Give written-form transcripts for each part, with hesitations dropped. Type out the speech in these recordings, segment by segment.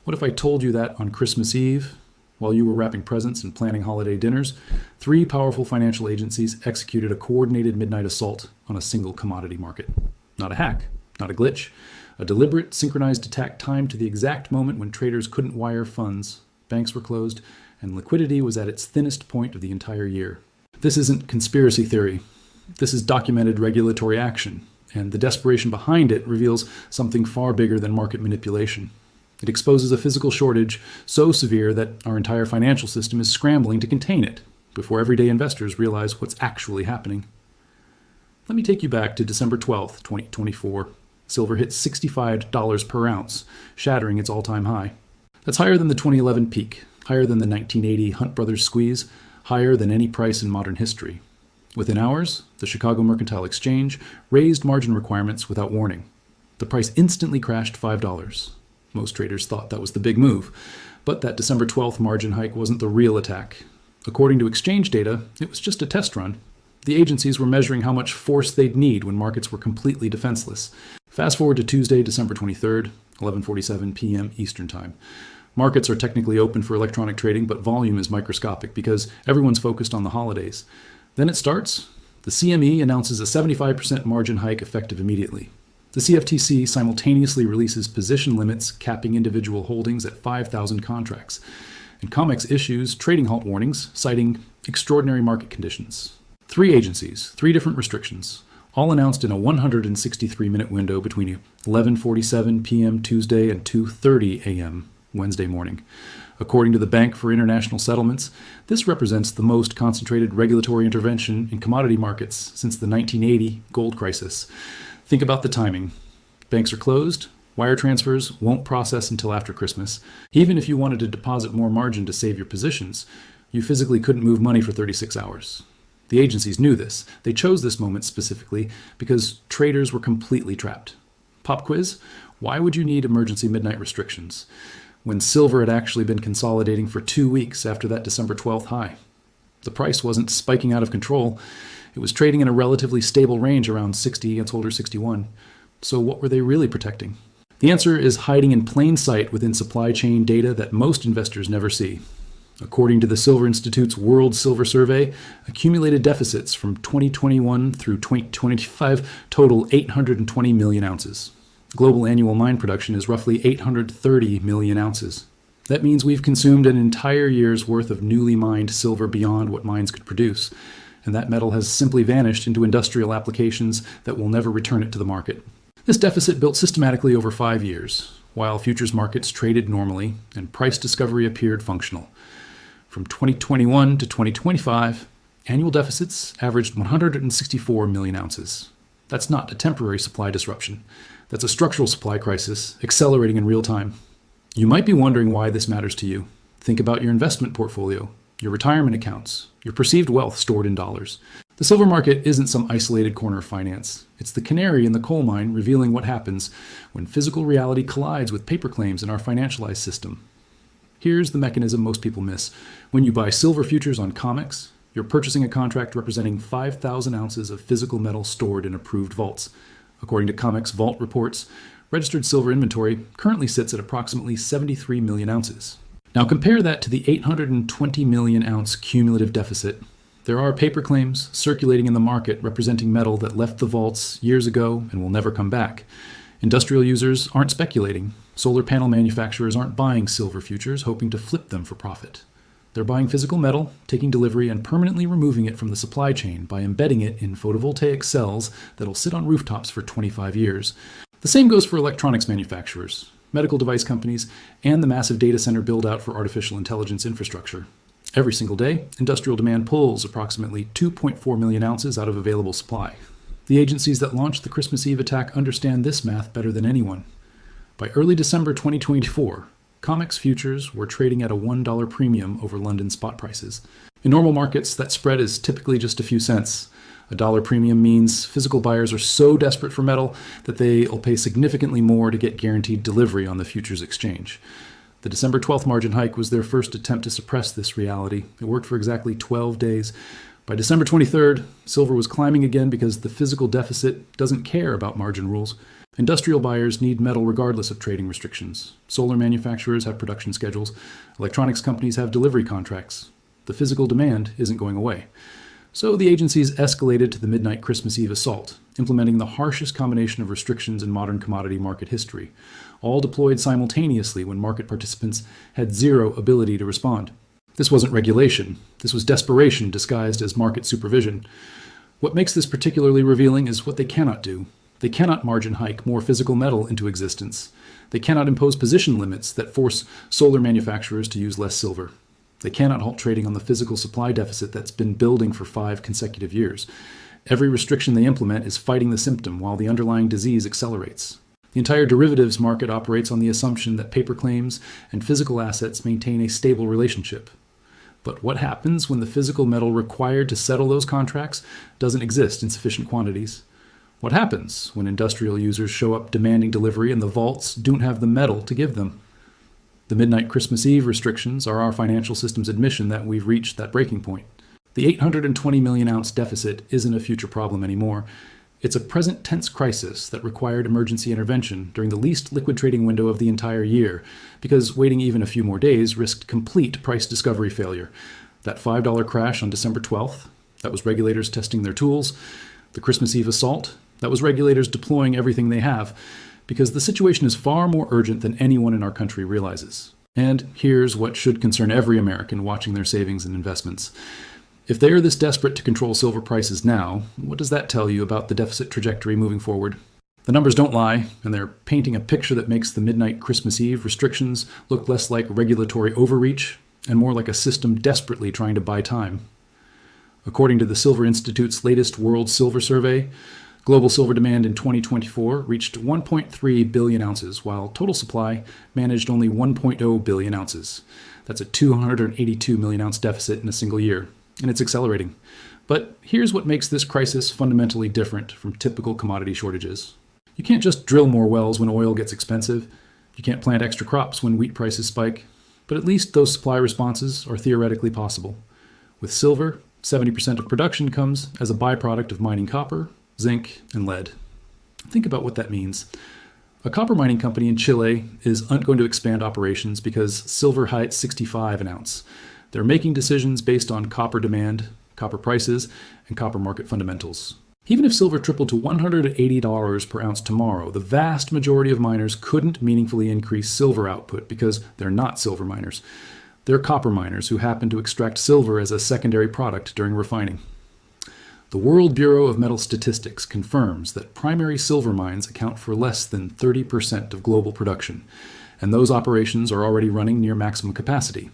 What if I told you that on Christmas Eve, while you were wrapping presents and planning holiday dinners, three powerful financial agencies executed a coordinated midnight assault on a single commodity market? Not a hack, not a glitch. A deliberate, synchronized attack timed to the exact moment when traders couldn't wire funds, banks were closed, and liquidity was at its thinnest point of the entire year. This isn't conspiracy theory. This is documented regulatory action, and the desperation behind it reveals something far bigger than market manipulation. It exposes a physical shortage so severe that our entire financial system is scrambling to contain it before everyday investors realize what's actually happening. Let me take you back to December 12th, 2024. Silver hit $65 per ounce, shattering its all-time high. That's higher than the 2011 peak, higher than the 1980 Hunt Brothers squeeze, higher than any price in modern history. Within hours, the Chicago Mercantile Exchange raised margin requirements without warning. The price instantly crashed $5. Most traders thought that was the big move, but that December 12th margin hike wasn't the real attack. According to exchange data, it was just a test run. The agencies were measuring how much force they'd need when markets were completely defenseless. Fast forward to Tuesday, December 23rd, 11:47 p.m. Eastern Time. Markets are technically open for electronic trading, but volume is microscopic because everyone's focused on the holidays. Then it starts. The CME announces a 75% margin hike effective immediately. The CFTC simultaneously releases position limits capping individual holdings at 5,000 contracts. And COMEX issues trading halt warnings, citing extraordinary market conditions. Three agencies, three different restrictions, all announced in a 163-minute window between 11:47 p.m. Tuesday and 2:30 a.m. Wednesday morning. According to the Bank for International Settlements, this represents the most concentrated regulatory intervention in commodity markets since the 1980 gold crisis. Think about the timing. Banks are closed. Wire transfers won't process until after Christmas. Even if you wanted to deposit more margin to save your positions, you physically couldn't move money for 36 hours. The agencies knew this. They chose this moment specifically because traders were completely trapped. Pop quiz: why would you need emergency midnight restrictions when silver had actually been consolidating for 2 weeks after that December 12th high? The price wasn't spiking out of control. It was trading in a relatively stable range around 60 and older 61. So what were they really protecting? The answer is hiding in plain sight within supply chain data that most investors never see. According to the Silver Institute's World Silver Survey, accumulated deficits from 2021 through 2025 total 820 million ounces. Global annual mine production is roughly 830 million ounces. That means we've consumed an entire year's worth of newly mined silver beyond what mines could produce, and that metal has simply vanished into industrial applications that will never return it to the market. This deficit built systematically over 5 years, while futures markets traded normally and price discovery appeared functional. From 2021 to 2025, annual deficits averaged 164 million ounces. That's not a temporary supply disruption. That's a structural supply crisis accelerating in real time. You might be wondering why this matters to you. Think about your investment portfolio, your retirement accounts, your perceived wealth stored in dollars. The silver market isn't some isolated corner of finance. It's the canary in the coal mine revealing what happens when physical reality collides with paper claims in our financialized system. Here's the mechanism most people miss. When you buy silver futures on COMEX, you're purchasing a contract representing 5,000 ounces of physical metal stored in approved vaults. According to COMEX vault reports, registered silver inventory currently sits at approximately 73 million ounces. Now compare that to the 820 million ounce cumulative deficit. There are paper claims circulating in the market representing metal that left the vaults years ago and will never come back. Industrial users aren't speculating. Solar panel manufacturers aren't buying silver futures hoping to flip them for profit. They're buying physical metal, taking delivery, and permanently removing it from the supply chain by embedding it in photovoltaic cells that'll sit on rooftops for 25 years. The same goes for electronics manufacturers, medical device companies, and the massive data center build-out for artificial intelligence infrastructure. Every single day, industrial demand pulls approximately 2.4 million ounces out of available supply. The agencies that launched the Christmas Eve attack understand this math better than anyone. By early December 2024, COMEX futures were trading at a $1 premium over London spot prices. In normal markets, that spread is typically just a few cents. A dollar premium means physical buyers are so desperate for metal that they'll pay significantly more to get guaranteed delivery on the futures exchange. The December 12th margin hike was their first attempt to suppress this reality. It worked for exactly 12 days. By December 23rd, silver was climbing again because the physical deficit doesn't care about margin rules. Industrial buyers need metal regardless of trading restrictions. Solar manufacturers have production schedules. Electronics companies have delivery contracts. The physical demand isn't going away. So the agencies escalated to the midnight Christmas Eve assault, implementing the harshest combination of restrictions in modern commodity market history, all deployed simultaneously when market participants had zero ability to respond. This wasn't regulation. This was desperation disguised as market supervision. What makes this particularly revealing is what they cannot do. They cannot margin hike more physical metal into existence. They cannot impose position limits that force solar manufacturers to use less silver. They cannot halt trading on the physical supply deficit that's been building for 5 consecutive years. Every restriction they implement is fighting the symptom while the underlying disease accelerates. The entire derivatives market operates on the assumption that paper claims and physical assets maintain a stable relationship. But what happens when the physical metal required to settle those contracts doesn't exist in sufficient quantities? What happens when industrial users show up demanding delivery and the vaults don't have the metal to give them? The midnight Christmas Eve restrictions are our financial system's admission that we've reached that breaking point. The 820 million ounce deficit isn't a future problem anymore. It's a present tense crisis that required emergency intervention during the least liquid trading window of the entire year, because waiting even a few more days risked complete price discovery failure. That $5 crash on December 12th, that was regulators testing their tools. The Christmas Eve assault, that was regulators deploying everything they have, because the situation is far more urgent than anyone in our country realizes. And here's what should concern every American watching their savings and investments. If they are this desperate to control silver prices now, what does that tell you about the deficit trajectory moving forward? The numbers don't lie, and they're painting a picture that makes the midnight Christmas Eve restrictions look less like regulatory overreach and more like a system desperately trying to buy time. According to the Silver Institute's latest World Silver Survey, global silver demand in 2024 reached 1.3 billion ounces, while total supply managed only 1.0 billion ounces. That's a 282 million ounce deficit in a single year, and it's accelerating. But here's what makes this crisis fundamentally different from typical commodity shortages. You can't just drill more wells when oil gets expensive. You can't plant extra crops when wheat prices spike. But at least those supply responses are theoretically possible. With silver, 70% of production comes as a byproduct of mining copper, zinc, and lead. Think about what that means. A copper mining company in Chile is going to expand operations because silver hits 65 an ounce. They're making decisions based on copper demand, copper prices, and copper market fundamentals. Even if silver tripled to $180 per ounce tomorrow, the vast majority of miners couldn't meaningfully increase silver output because they're not silver miners. They're copper miners who happen to extract silver as a secondary product during refining. The World Bureau of Metal Statistics confirms that primary silver mines account for less than 30% of global production, and those operations are already running near maximum capacity.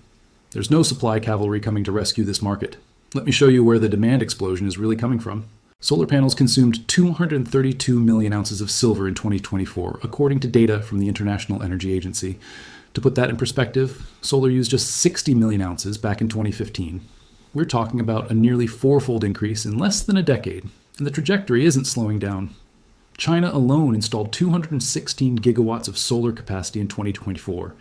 There's no supply cavalry coming to rescue this market. Let me show you where the demand explosion is really coming from. Solar panels consumed 232 million ounces of silver in 2024, according to data from the International Energy Agency. To put that in perspective, solar used just 60 million ounces back in 2015. We're talking about a nearly fourfold increase in less than a decade, and the trajectory isn't slowing down. China alone installed 216 gigawatts of solar capacity in 2024,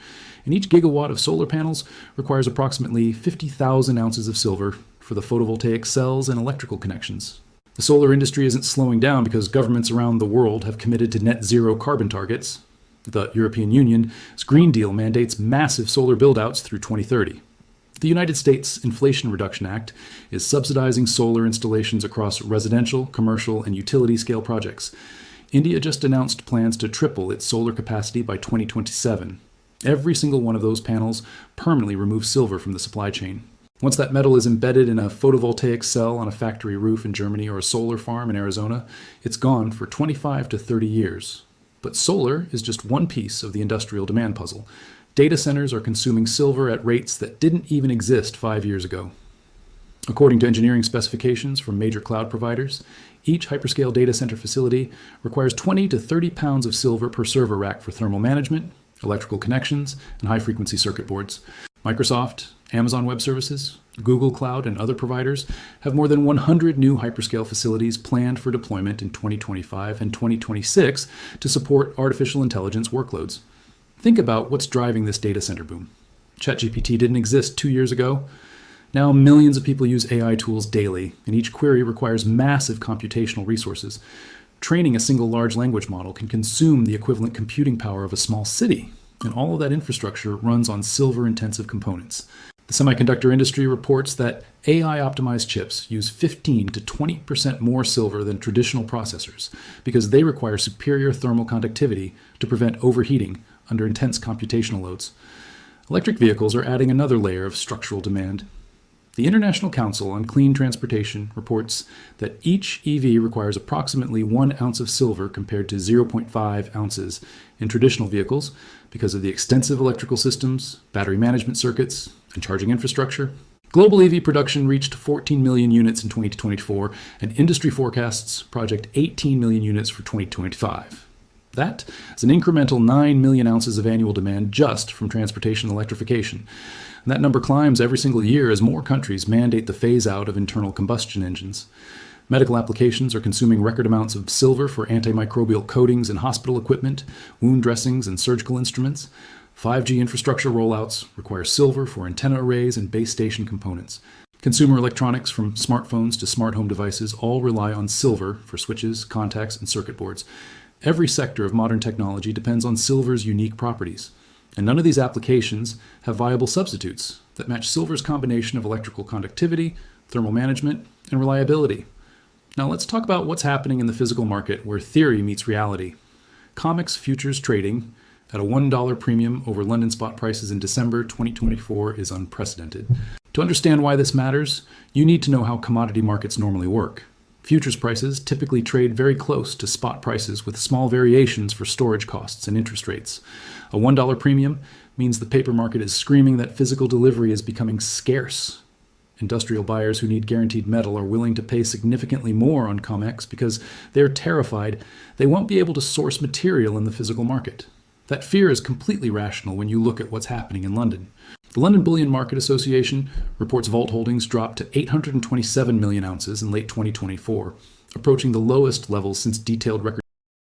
and each gigawatt of solar panels requires approximately 50,000 ounces of silver for the photovoltaic cells and electrical connections. The solar industry isn't slowing down because governments around the world have committed to net zero carbon targets. The European Union's Green Deal mandates massive solar build-outs through 2030. The United States Inflation Reduction Act is subsidizing solar installations across residential, commercial, and utility-scale projects. India just announced plans to triple its solar capacity by 2027. Every single one of those panels permanently removes silver from the supply chain. Once that metal is embedded in a photovoltaic cell on a factory roof in Germany or a solar farm in Arizona, it's gone for 25 to 30 years. But solar is just one piece of the industrial demand puzzle. Data centers are consuming silver at rates that didn't even exist 5 years ago. According to engineering specifications from major cloud providers, each hyperscale data center facility requires 20 to 30 pounds of silver per server rack for thermal management, electrical connections, and high-frequency circuit boards. Microsoft, Amazon Web Services, Google Cloud, and other providers have more than 100 new hyperscale facilities planned for deployment in 2025 and 2026 to support artificial intelligence workloads. Think about what's driving this data center boom. ChatGPT didn't exist 2 years ago. Now millions of people use AI tools daily, and each query requires massive computational resources. Training a single large language model can consume the equivalent computing power of a small city, and all of that infrastructure runs on silver-intensive components. The semiconductor industry reports that AI-optimized chips use 15 to 20% more silver than traditional processors because they require superior thermal conductivity to prevent overheating under intense computational loads. Electric vehicles are adding another layer of structural demand. The International Council on Clean Transportation reports that each EV requires approximately 1 ounce of silver compared to 0.5 ounces in traditional vehicles because of the extensive electrical systems, battery management circuits, and charging infrastructure. Global EV production reached 14 million units in 2024, and industry forecasts project 18 million units for 2025. That is an incremental 9 million ounces of annual demand just from transportation electrification. And that number climbs every single year as more countries mandate the phase-out of internal combustion engines. Medical applications are consuming record amounts of silver for antimicrobial coatings in hospital equipment, wound dressings, and surgical instruments. 5G infrastructure rollouts require silver for antenna arrays and base station components. Consumer electronics from smartphones to smart home devices all rely on silver for switches, contacts, and circuit boards. Every sector of modern technology depends on silver's unique properties. And none of these applications have viable substitutes that match silver's combination of electrical conductivity, thermal management, and reliability. Now let's talk about what's happening in the physical market where theory meets reality. COMEX futures trading at a $1 premium over London spot prices in December 2024 is unprecedented. To understand why this matters, you need to know how commodity markets normally work. Futures prices typically trade very close to spot prices with small variations for storage costs and interest rates. A $1 premium means the paper market is screaming that physical delivery is becoming scarce. Industrial buyers who need guaranteed metal are willing to pay significantly more on COMEX because they're terrified they won't be able to source material in the physical market. That fear is completely rational when you look at what's happening in London. The London Bullion Market Association reports vault holdings dropped to 827 million ounces in late 2024, approaching the lowest levels since detailed record